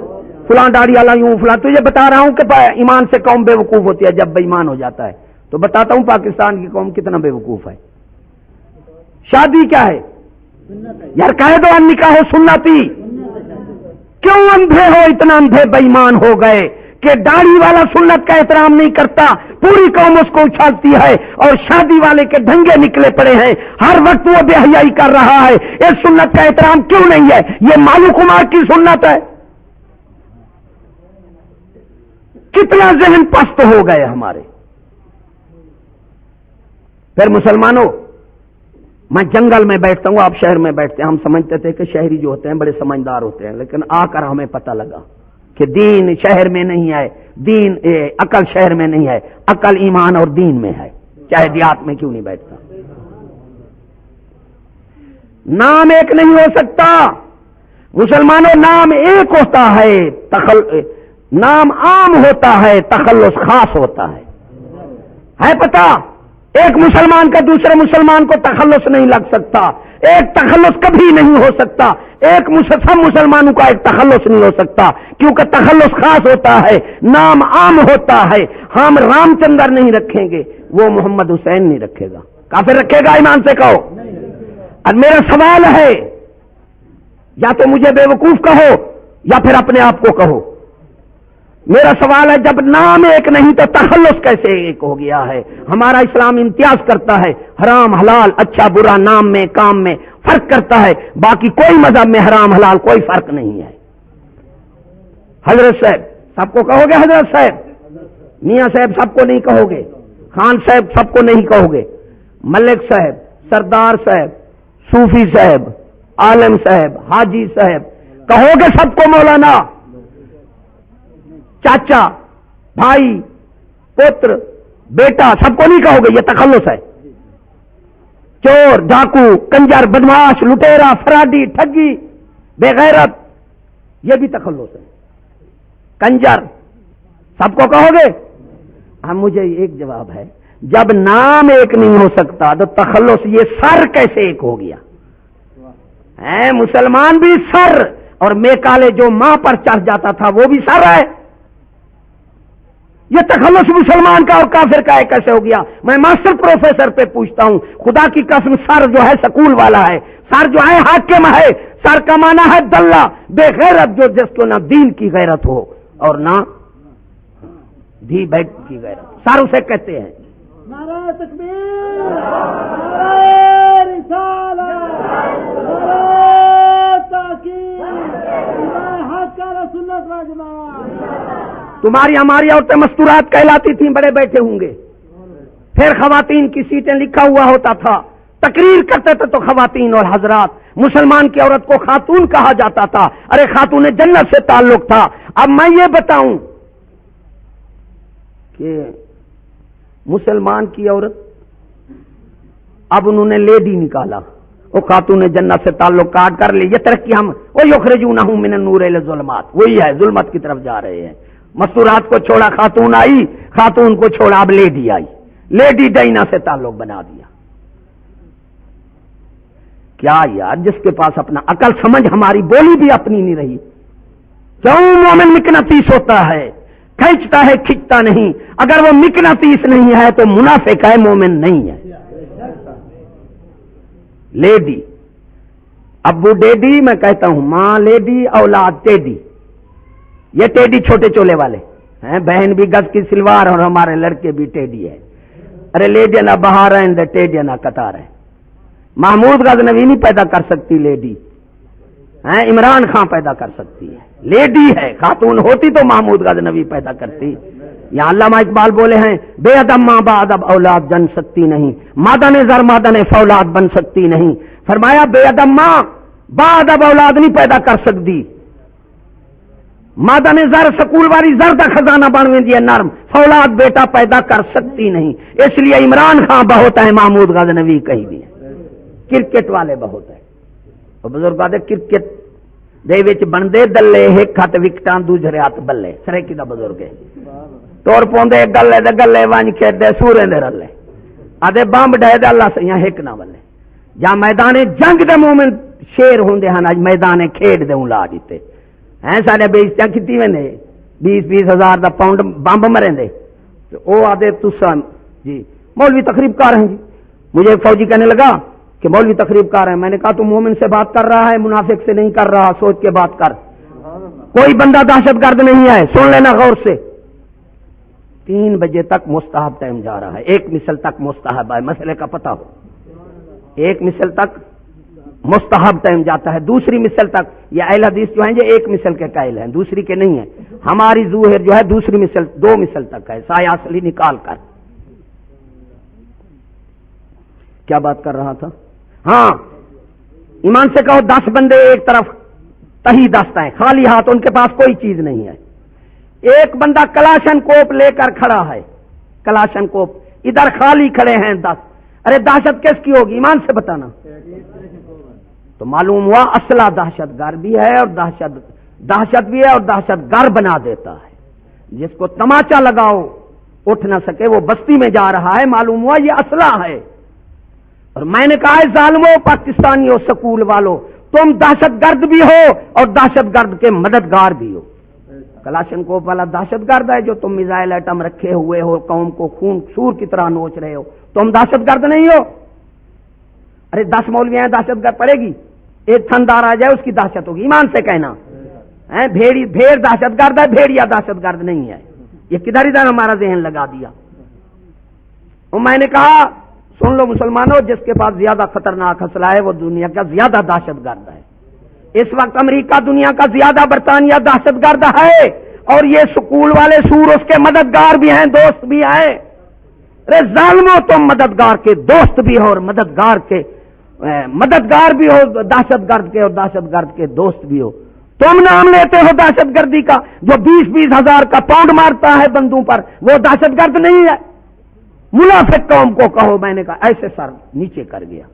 فلاں داڑھی والا یوں فلاں. تجھے بتا رہا ہوں کہ ایمان سے قوم بے وقوف ہوتی ہے جب بے ایمان ہو جاتا ہے. تو بتاتا ہوں پاکستان کی قوم کتنا بے وقوف ہے. شادی کیا ہے یار, کہہ دو نکاح سنتی. کیوں اندھے ہو, اتنا اندھے بے ایمان ہو گئے کہ داڑھی والا سنت کا احترام نہیں کرتا, پوری قوم اس کو اچھالتی ہے, اور شادی والے کے ڈھنگے نکلے پڑے ہیں, ہر وقت وہ بے حیائی کر رہا ہے. اس سنت کا احترام کیوں نہیں ہے؟ یہ مالو کمار کی سنت ہے. کتنا ذہن پست ہو گئے ہمارے. پھر مسلمانوں, میں جنگل میں بیٹھتا ہوں, آپ شہر میں بیٹھتے ہیں. ہم سمجھتے تھے کہ شہری جو ہوتے ہیں بڑے سمجھدار ہوتے ہیں, لیکن آ کر ہمیں پتہ لگا کہ دین شہر میں نہیں ہے, دین عقل شہر میں نہیں ہے, عقل ایمان اور دین میں ہے, چاہے دیہات میں کیوں نہیں بیٹھتا. نام ایک نہیں ہو سکتا مسلمانوں, نام ایک ہوتا ہے, نام عام ہوتا ہے, تخلص خاص ہوتا ہے پتہ. ایک مسلمان کا دوسرے مسلمان کو تخلص نہیں لگ سکتا, ایک تخلص کبھی نہیں ہو سکتا. ایک سب مسلمانوں کا ایک تخلص نہیں ہو سکتا, کیونکہ تخلص خاص ہوتا ہے, نام عام ہوتا ہے. ہم رام چندر نہیں رکھیں گے, وہ محمد حسین نہیں رکھے گا. کافر رکھے گا؟ ایمان سے کہو. اور میرا سوال ہے, یا تو مجھے بے وقوف کہو یا پھر اپنے آپ کو کہو. میرا سوال ہے, جب نام ایک نہیں تو تخلص کیسے ایک ہو گیا ہے؟ ہمارا اسلام امتیاز کرتا ہے, حرام حلال اچھا برا نام میں کام میں فرق کرتا ہے, باقی کوئی مذہب میں حرام حلال کوئی فرق نہیں ہے. حضرت صاحب سب کو کہو گے, حضرت صاحب, میاں صاحب سب کو نہیں کہو گے, خان صاحب سب کو نہیں کہو گے, ملک صاحب, سردار صاحب, صوفی صاحب, عالم صاحب, حاجی صاحب, کہو گے سب کو مولانا, چاچا, بھائی, پتر, بیٹا, سب کو نہیں کہو گے. یہ تخلص ہے. چور, ڈاکو, کنجر, بدماش, لٹیرا, فرادی, ٹھگی, بے غیرت, یہ بھی تخلص ہے. کنجر سب کو کہو گے؟ اب مجھے ایک جواب ہے, جب نام ایک نہیں ہو سکتا تو تخلص یہ سر کیسے ایک ہو گیا؟ مسلمان بھی سر, اور میکالے جو ماں پر چڑھ جاتا تھا وہ بھی سر ہے. یہ تخلص مسلمان کا اور کافر کا ہے کیسے ہو گیا؟ میں ماسٹر پروفیسر پہ پوچھتا ہوں, خدا کی قسم سر جو ہے سکول والا ہے, سر جو ہے حاکم ہے, سر کا معنی ہے دلہ, بے غیرت جو جس کو نہ دین کی غیرت ہو اور نہ دھی بیٹ کی غیرت, سر اسے کہتے ہیں. نعرہ تکبیر, نعرہ رسالت, نعرہ تحقیق, حق کا سنت و جماعت. تمہاری ہماری عورتیں مستورات کہلاتی تھیں, بڑے بیٹھے ہوں گے. پھر خواتین کی سیٹیں لکھا ہوا ہوتا تھا, تقریر کرتے تھے تو خواتین اور حضرات. مسلمان کی عورت کو خاتون کہا جاتا تھا, ارے خاتون جنت سے تعلق تھا. اب میں یہ بتاؤں کہ مسلمان کی عورت, اب انہوں نے لیڈی نکالا, وہ خاتون جنت سے تعلق کاٹ کر لی. یہ ترقی ہم وہ یخرجونہم من النور الی الظلمات, وہی ہے, ظلمت کی طرف جا رہے ہیں. مستورات کو چھوڑا خاتون آئی, خاتون کو چھوڑا اب لیڈی آئی, لیڈی ڈائنا سے تعلق بنا دیا. کیا یار, جس کے پاس اپنا عقل سمجھ, ہماری بولی بھی اپنی نہیں رہی. کیوں مومن مقناطیس ہوتا ہے, کھینچتا ہے کھینچتا نہیں. اگر وہ مقناطیس نہیں ہے تو منافق ہے, مومن نہیں ہے. لیڈی, ابو ڈیڈی, میں کہتا ہوں ماں لیڈی, اولاد ٹیڈی. یہ ٹیڈی چھوٹے چولے والے, ہیں بہن بھی گز کی سلوار اور ہمارے لڑکے بھی ٹیڈی ہے. ارے لیڈی نہ بہار ہیں ٹیڈی نہ قطار ہے. محمود غزنوی نہیں پیدا کر سکتی لیڈی, ہیں عمران خان پیدا کر سکتی ہے, لیڈی ہے, خاتون ہوتی تو محمود غزنوی پیدا کرتی. یا علامہ اقبال بولے ہیں بے ادب ماں با ادب اولاد جن سکتی نہیں, مادن زر مادن فولاد بن سکتی نہیں. فرمایا بے ادب ماں با ادب اولاد نہیں پیدا کر سکتی, مادن زر سکول والی زر کا خزانہ بن ویندی ہے نرم, فولاد بیٹا پیدا کر سکتی نہیں. اس لیے عمران خان بہت ہے, محمود غزنوی کہیں بھی ہے. کرکٹ والے بہت ہے, اور بزرگ آدھے کرکٹ دے وچ بندے دلے ایک ہاتھ وکٹاں دوسرے ہاتھ بلے سریکی دا بزرگ ہے. توڑ پوندے گلے دے گلے وانج کھیڈ دے سورے دے رلے آدھے بمب ڈے دے اللہ سیاں ایک نہ بلے. جا میدان جنگ دے مومن شیر ہوندے ہن, اج میدان کھیڈ دے لا دیتے ہیں. سارے بےعزتیاں کیتی ویندے 20-20 ہزار دا پاؤنڈ بمب مرندے. او آدھے تساں جی مولوی تقریب کار ہیں. جی مجھے ایک فوجی کہنے لگا کہ مولوی تقریب کار ہیں. میں نے کہا تو مومن سے بات کر رہا ہے, منافق سے نہیں کر رہا, سوچ کے بات کر. کوئی بندہ دہشت گرد نہیں ہے, سن لینا غور سے. 3 بجے تک مستحب ٹائم جا رہا ہے, 1 مثل تک مستحب ہے, مسئلے کا پتہ ہو. 1 مثل تک مستحب ٹائم جاتا ہے, دوسری مثل تک یہ اہل حدیث جو ہیں یہ 1 مثل کے قائل ہیں, دوسری کے نہیں ہیں. ہماری ظہر جو ہے دوسری مثل 2 مثل تک ہے, سایہ اصلی نکال کر. کیا بات کر رہا تھا؟ ہاں ایمان سے کہو 10 بندے ایک طرف تہی دست ہیں, خالی ہاتھ, ان کے پاس کوئی چیز نہیں ہے. ایک بندہ کلاشن کوپ لے کر کھڑا ہے, کلاشن کوپ, ادھر خالی کھڑے ہیں 10. ارے دہشت کس کی ہوگی ایمان سے بتانا؟ تو معلوم ہوا اصلہ دہشت گرد بھی ہے اور دہشت بھی ہے اور دہشت گرد بنا دیتا ہے. جس کو تماچا لگاؤ اٹھ نہ سکے وہ بستی میں جا رہا ہے, معلوم ہوا یہ اصلہ ہے. اور میں نے کہا ہے ظالموں پاکستانیوں سکول والوں, تم دہشت گرد بھی ہو اور دہشت گرد کے مددگار بھی ہو. کلاشن کوپ والا دہشت گرد ہے جو تم میزائل ایٹم رکھے ہوئے ہو, قوم کو خون سور کی طرح نوچ رہے ہو, تم دہشت گرد نہیں ہو. ارے 10 مولوی ہیں دہشت گرد پڑے گی, ایک تھندار آ جائے اس کی دہشت ہوگی, ایمان سے کہنا. بھیڑ دہشت گرد ہے, بھیڑیا دہشت گرد نہیں ہے. یہ کدھر ادھر ہمارا ذہن لگا دیا. اور میں نے کہا سن لو مسلمانوں, جس کے پاس زیادہ خطرناک اسلحہ ہے وہ دنیا کا زیادہ دہشت گرد ہے. اس وقت امریکہ دنیا کا زیادہ, برطانیہ دہشت گرد ہے, اور یہ سکول والے سور اس کے مددگار بھی ہیں, دوست بھی ہیں. ارے ظالموں تم مددگار کے دوست بھی ہو اور مددگار بھی ہو دہشت گرد کے, اور دہشت گرد کے دوست بھی ہو. تم نام لیتے ہو دہشت گردی کا, جو 20-20 ہزار کا پاؤنڈ مارتا ہے بندوں پر, وہ دہشت گرد نہیں ہے. منافق قوم کو کہو. میں نے کہا ایسے سر نیچے کر گیا,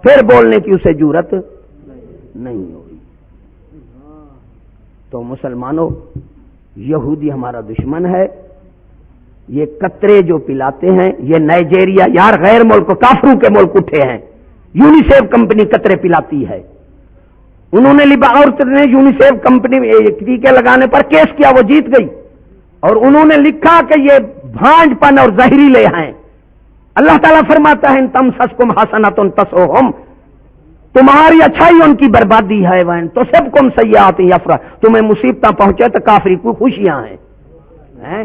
پھر بولنے کی اسے جرأت نہیں ہوئی. تو مسلمانوں یہودی ہمارا دشمن ہے. یہ قطرے جو پلاتے ہیں, یہ نائجیریا یار غیر ملک کافروں کے ملک اٹھے ہیں. یونیسیف کمپنی قطرے پلاتی ہے. انہوں نے عورت نے یونیسیف کمپنی ٹیکے لگانے پر کیس کیا, وہ جیت گئی, اور انہوں نے لکھا کہ یہ بھانج پن اور زہریلے ہیں. اللہ تعالیٰ فرماتا ہے ان تمسسکم حسنۃ تسؤہم, تمہاری اچھائی ان کی بربادی ہے. وین تو سب کم سیئات یفرح, تمہیں مصیبتیں پہنچے تو کافری کو خوشیاں ہیں.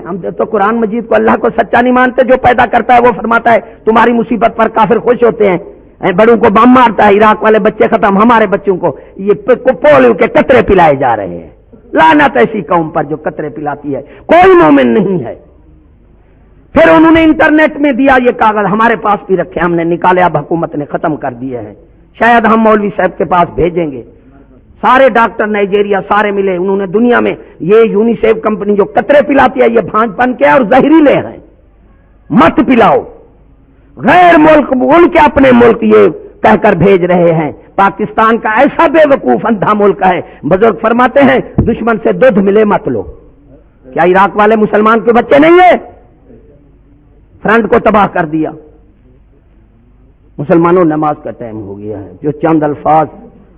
ہم تو قرآن مجید کو اللہ کو سچا نہیں مانتے. جو پیدا کرتا ہے وہ فرماتا ہے تمہاری مصیبت پر کافر خوش ہوتے ہیں. بڑوں کو بم مارتا ہے, عراق والے بچے ختم, ہمارے بچوں کو یہ پولیو کے قطرے پلائے جا رہے ہیں. لعنت ایسی قوم پر جو قطرے پلاتی ہے, کوئی مومن نہیں ہے. پھر انہوں نے انٹرنیٹ میں دیا یہ کاغذ, ہمارے پاس بھی رکھے, ہم نے نکالے, اب حکومت نے ختم کر دیے ہیں. شاید ہم مولوی صاحب کے پاس بھیجیں گے. سارے ڈاکٹر نائجیریا سارے ملے, انہوں نے دنیا میں یہ یونیسیف کمپنی جو قطرے پلاتی ہے یہ بھانج پن کے اور زہریلے ہیں, مت پلاؤ. غیر ملک ان کے اپنے ملک یہ کہہ کر بھیج رہے ہیں. پاکستان کا ایسا بے وقوف اندھا ملک ہے, بزرگ فرماتے ہیں دشمن سے دودھ ملے مت لو. کیا عراق والے مسلمان کے بچے نہیں ہیں؟ فرنٹ کو تباہ کر دیا. مسلمانوں نماز کا ٹائم ہو گیا ہے. جو چند الفاظ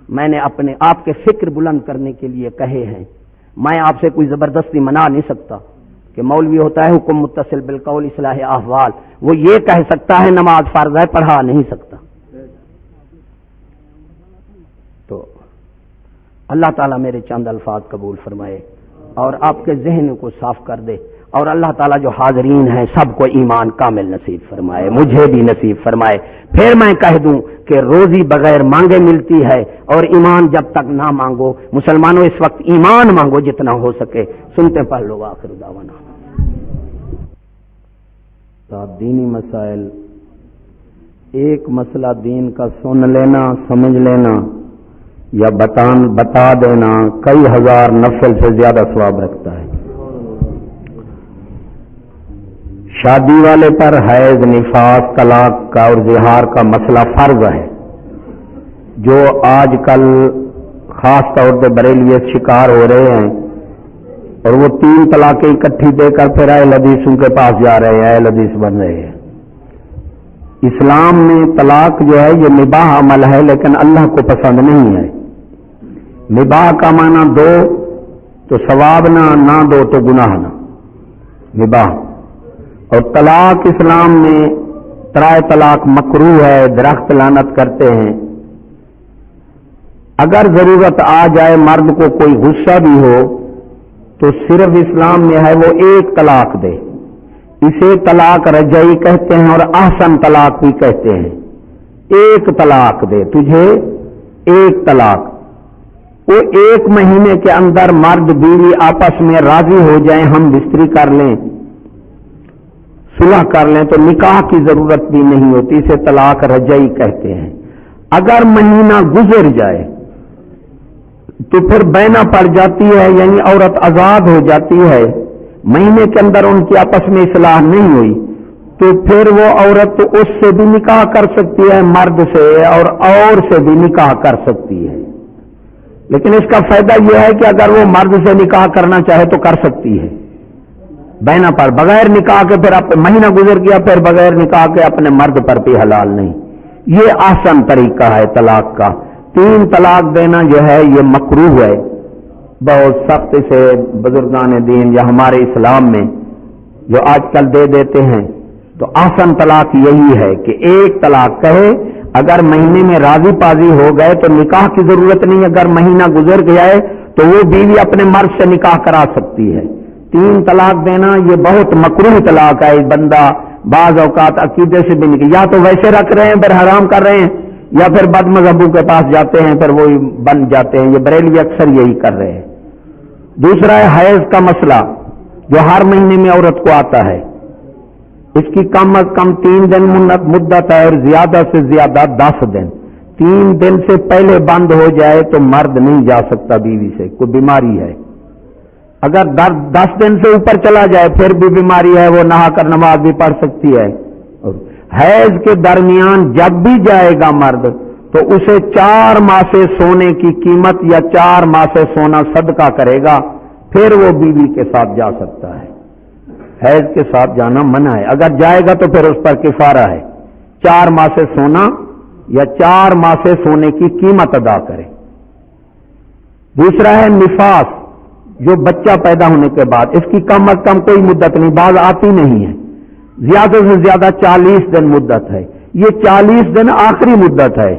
میں نے اپنے آپ کے فکر بلند کرنے کے لیے کہے ہیں, میں آپ سے کوئی زبردستی منا نہیں سکتا کہ مولوی ہوتا ہے حکم متصل بالقول اصلاح احوال, وہ یہ کہہ سکتا ہے نماز فرض ہے, پڑھا نہیں سکتا. تو اللہ تعالیٰ میرے چند الفاظ قبول فرمائے. اور آپ کے ذہن کو صاف کر دے، اور اللہ تعالیٰ جو حاضرین ہیں سب کو ایمان کامل نصیب فرمائے، مجھے بھی نصیب فرمائے۔ پھر میں کہہ دوں کہ روزی بغیر مانگے ملتی ہے، اور ایمان جب تک نہ مانگو، مسلمانوں اس وقت ایمان مانگو جتنا ہو سکے۔ سنتے پڑھ لو آخر دعوانا۔ دینی مسائل، ایک مسئلہ دین کا سن لینا، سمجھ لینا یا بتا دینا کئی ہزار نفل سے زیادہ ثواب رکھتا ہے۔ شادی والے پر حیض، نفاس، طلاق کا اور زہار کا مسئلہ فرض ہے، جو آج کل خاص طور پہ بریلوی شکار ہو رہے ہیں، اور وہ 3 طلاقیں اکٹھی دے کر پھر اہل حدیثوں کے پاس جا رہے ہیں، اہل حدیث بن رہے ہیں۔ اسلام میں طلاق جو ہے یہ مباح عمل ہے، لیکن اللہ کو پسند نہیں ہے۔ مباح کا معنی دو تو ثواب نہ دو تو گناہ نہ، مباح۔ اور طلاق اسلام میں 3 طلاق مکروہ ہے، درخت لعنت کرتے ہیں۔ اگر ضرورت آ جائے مرد کو کوئی غصہ بھی ہو تو صرف اسلام میں ہے وہ 1 طلاق دے، اسے طلاق رجعی کہتے ہیں اور احسن طلاق بھی کہتے ہیں۔ 1 طلاق دے تجھے، 1 طلاق۔ وہ 1 مہینے کے اندر مرد بیوی آپس میں راضی ہو جائیں، ہم بستری کر لیں، صلح کر لیں، تو نکاح کی ضرورت بھی نہیں ہوتی، اسے طلاق رجعی کہتے ہیں۔ اگر مہینہ گزر جائے تو پھر بینا پڑ جاتی ہے، یعنی عورت آزاد ہو جاتی ہے۔ مہینے کے اندر ان کی آپس میں اصلاح نہیں ہوئی تو پھر وہ عورت اس سے بھی نکاح کر سکتی ہے، مرد سے، اور سے بھی نکاح کر سکتی ہے۔ لیکن اس کا فائدہ یہ ہے کہ اگر وہ مرد سے نکاح کرنا چاہے تو کر سکتی ہے، بینا پر، بغیر نکاح کے پھر مہینہ گزر گیا پھر بغیر نکاح کے اپنے مرد پر بھی حلال نہیں۔ یہ آسان طریقہ ہے طلاق کا۔ 3 طلاق دینا جو ہے یہ مکروہ ہے، بہت سخت سے بزرگان دین یا ہمارے اسلام میں جو آج کل دے دیتے ہیں۔ تو آسان طلاق یہی ہے کہ 1 طلاق کہے، اگر مہینے میں راضی پازی ہو گئے تو نکاح کی ضرورت نہیں، اگر مہینہ گزر گیا ہے تو وہ بیوی اپنے مرد سے نکاح کرا سکتی ہے۔ 3 طلاق دینا یہ بہت مکروہ طلاق ہے۔ بندہ بعض اوقات عقیدے سے بھی نہیں، یا تو ویسے رکھ رہے ہیں پھر حرام کر رہے ہیں، یا پھر بد مذہبوں کے پاس جاتے ہیں پھر وہی بن جاتے ہیں۔ یہ بریلوی اکثر یہی کر رہے ہیں۔ دوسرا ہے حیض کا مسئلہ، جو ہر مہینے میں عورت کو آتا ہے۔ اس کی کم از کم 3 دن مدت ہے، اور زیادہ سے زیادہ 10 دن۔ 3 دن سے پہلے بند ہو جائے تو مرد نہیں جا سکتا بیوی سے، کوئی بیماری ہے۔ اگر 10 دن سے اوپر چلا جائے پھر بھی بیماری ہے، وہ نہا کر نماز بھی پڑھ سکتی ہے۔ حیض کے درمیان جب بھی جائے گا مرد تو اسے 4 ماہ سے سونے کی قیمت یا 4 ماہ سے سونا صدقہ کرے گا، پھر وہ بیوی کے ساتھ جا سکتا ہے۔ حیض کے ساتھ جانا منع ہے، اگر جائے گا تو پھر اس پر کفارہ ہے، 4 ماہ سے سونا یا 4 ماہ سے سونے کی قیمت ادا کرے۔ دوسرا ہے نفاس، جو بچہ پیدا ہونے کے بعد، اس کی کم از کم کوئی مدت نہیں، بعض آتی نہیں ہے، زیادہ سے زیادہ 40 دن مدت ہے۔ یہ 40 دن آخری مدت ہے،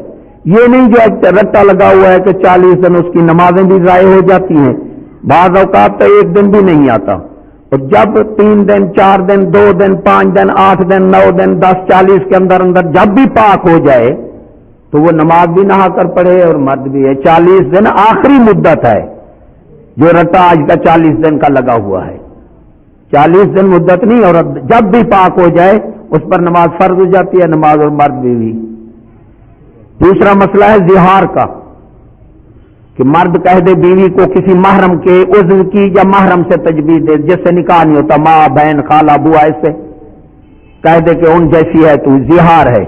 یہ نہیں جو رٹا لگا ہوا ہے کہ 40 دن اس کی نمازیں بھی ضائع ہو جاتی ہیں، بعض اوقات تو 1 دن بھی نہیں آتا۔ اور جب 3 دن 4 دن 2 دن 5 دن 8 دن 9 دن 10 40 کے اندر جب بھی پاک ہو جائے تو وہ نماز بھی نہا کر پڑھے اور مرد بھی ہے۔ 40 دن آخری مدت ہے، جو رٹا آج کا 40 دن کا لگا ہوا ہے، 40 دن مدت نہیں، اور جب بھی پاک ہو جائے اس پر نماز فرض ہو جاتی ہے، نماز اور مرد بھی۔ دوسرا مسئلہ ہے زہار کا، کہ مرد کہہ دے بیوی کو کسی محرم کے عضو کی یا محرم سے تجویز دے، جس سے نکاح نہیں ہوتا، ماں بہن خالہ بوا، اس سے کہہ دے کہ ان جیسی ہے تو، زہار ہے،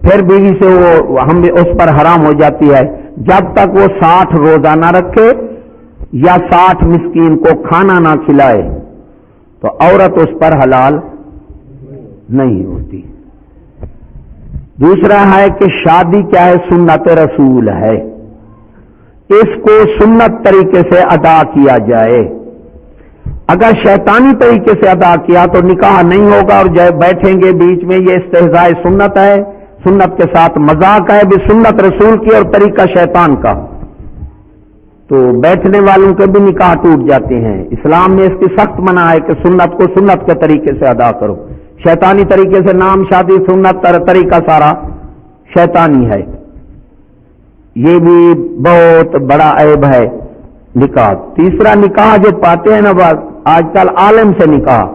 پھر بیوی سے وہ ہم اس پر حرام ہو جاتی ہے جب تک وہ 60 روزہ نہ رکھے یا 60 مسکین کو کھانا نہ کھلائے تو عورت اس پر حلال نہیں ہوتی۔ دوسرا ہے کہ شادی کیا ہے، سنت رسول ہے، اس کو سنت طریقے سے ادا کیا جائے۔ اگر شیطانی طریقے سے ادا کیا تو نکاح نہیں ہوگا، اور جب بیٹھیں گے بیچ میں یہ استہزاء سنت ہے، سنت کے ساتھ مذاق ہے بھی، سنت رسول کی اور طریقہ شیطان کا۔ تو بیٹھنے والوں کے بھی نکاح ٹوٹ جاتے ہیں. اسلام نے اس کی سخت منع ہے کہ سنت کو سنت کے طریقے سے ادا کرو. شیطانی طریقے سے نام شادی سنت طریقہ سارا شیطانی ہے. یہ بھی بہت بڑا عیب ہے نکاح. تیسرا نکاح جو پاتے ہیں نا آج کل عالم سے نکاح,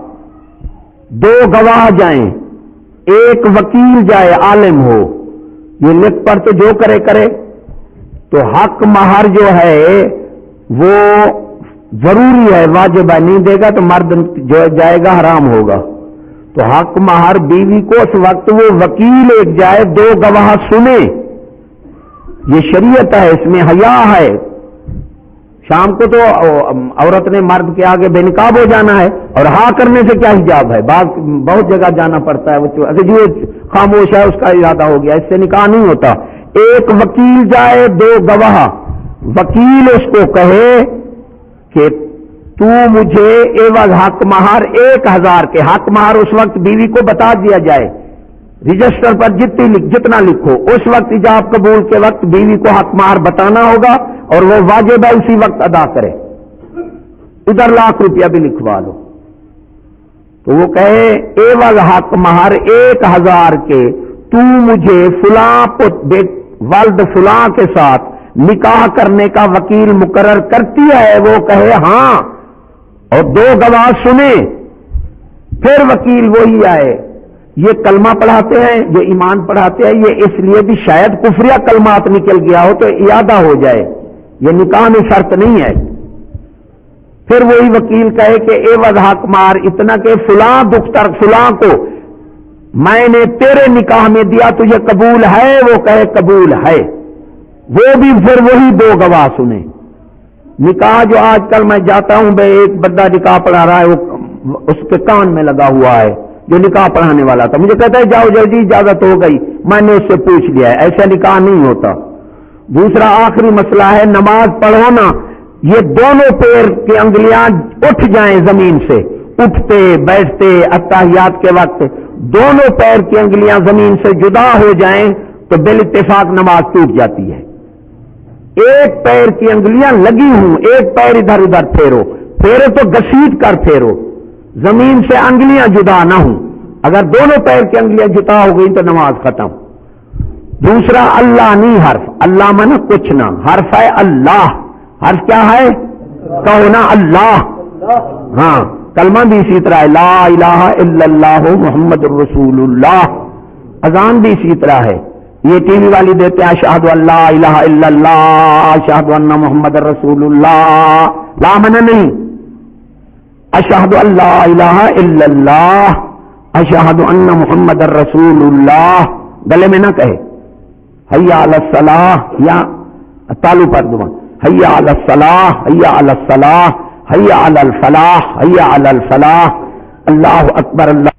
2 گواہ جائیں, ایک وکیل جائے عالم ہو, یہ لکھ پڑھ تو جو کرے کرے, تو حق مہر جو ہے وہ ضروری ہے, واجب ہے, نہیں دے گا تو مرد جو جائے گا حرام ہوگا. تو حق مہر بیوی کو اس وقت وہ وکیل ایک جائے, 2 گواہ سنے, یہ شریعت ہے, اس میں حیا ہے. شام کو تو عورت نے مرد کے آگے بے نقاب ہو جانا ہے, اور ہاں کرنے سے کیا حجاب ہے, بہت جگہ جانا پڑتا ہے. اگر جو خاموش ہے اس کا ارادہ ہو گیا, اس سے نکاح نہیں ہوتا. ایک وکیل جائے, 2 گواہ, وکیل اس کو کہے کہ تو مجھے ایوز حق مہر 1000 کے, حق مہر اس وقت بیوی کو بتا دیا جائے, رجسٹر پر جتنا لکھو, اس وقت ایجاب قبول کے وقت بیوی کو حق مہر بتانا ہوگا, اور وہ واجب ہے اسی وقت ادا کرے. ادھر ₹1,00,000 بھی لکھوا لو. تو وہ کہے ایوز حق مہر 1000 کے تو مجھے فلاں والد فلاں کے ساتھ نکاح کرنے کا وکیل مقرر کرتی ہے. وہ کہے ہاں, اور 2 گواہ سنے, پھر وکیل وہی آئے. یہ کلمہ پڑھاتے ہیں, جو ایمان پڑھاتے ہیں, یہ اس لیے بھی شاید کفریہ کلمات نکل گیا ہو تو اعادہ ہو جائے, یہ نکاح میں شرط نہیں ہے. پھر وہی وکیل کہے کہ ایوز حق مہر اتنا کہ فلاں دختر فلاں کو میں نے تیرے نکاح میں دیا, تجھے قبول ہے؟ وہ کہے قبول ہے. وہ بھی پھر وہی 2 گواہ سنے. نکاح جو آج کل میں جاتا ہوں, بھائی ایک بندہ نکاح پڑھا رہا ہے, وہ اس کے کان میں لگا ہوا ہے, جو نکاح پڑھانے والا تھا, مجھے کہتا ہے جاؤ جلدی اجازت ہو گئی, میں نے اس سے پوچھ لیا ہے, ایسا نکاح نہیں ہوتا. دوسرا آخری مسئلہ ہے نماز پڑھو نا, یہ دونوں پیر کی انگلیاں اٹھ جائیں زمین سے, اٹھتے بیٹھتے اتحیات کے وقت دونوں پیر کی انگلیاں زمین سے جدا ہو جائیں تو بالاتفاق نماز ٹوٹ جاتی ہے. ایک پیر کی انگلیاں لگی ہوں, ایک پیر ادھر ادھر پھیرو تو گھسیٹ کر پھیرو, زمین سے انگلیاں جدا نہ ہوں. اگر دونوں پیر کی انگلیاں جدا ہو گئی تو نماز ختم. دوسرا اللہ نہیں حرف, اللہ مانا کچھ نہ, حرف ہے اللہ. حرف کیا ہے؟ کہو نا اللہ. ہاں, کلمہ بھی اسی طرح ہے, لا الہ الا اللہ محمد الرسول اللہ. اذان بھی اسی طرح ہے. یہ ٹی وی والی دیتے ہیں اشہد ان لا الہ الا اللہ, اشہد ان محمد الرسول اللہ. لا منا نہیں, اشہد ان لا الہ الا اللہ, اشہد ان محمد الرسول اللہ. گلے میں نہ کہے. حی علی الصلاح, یا تالو پر دعا, حی علی الصلاح, حی علی الصلاح, حی علی الفلاح, حی علی الفلاح. اللہ اکبر. اللہ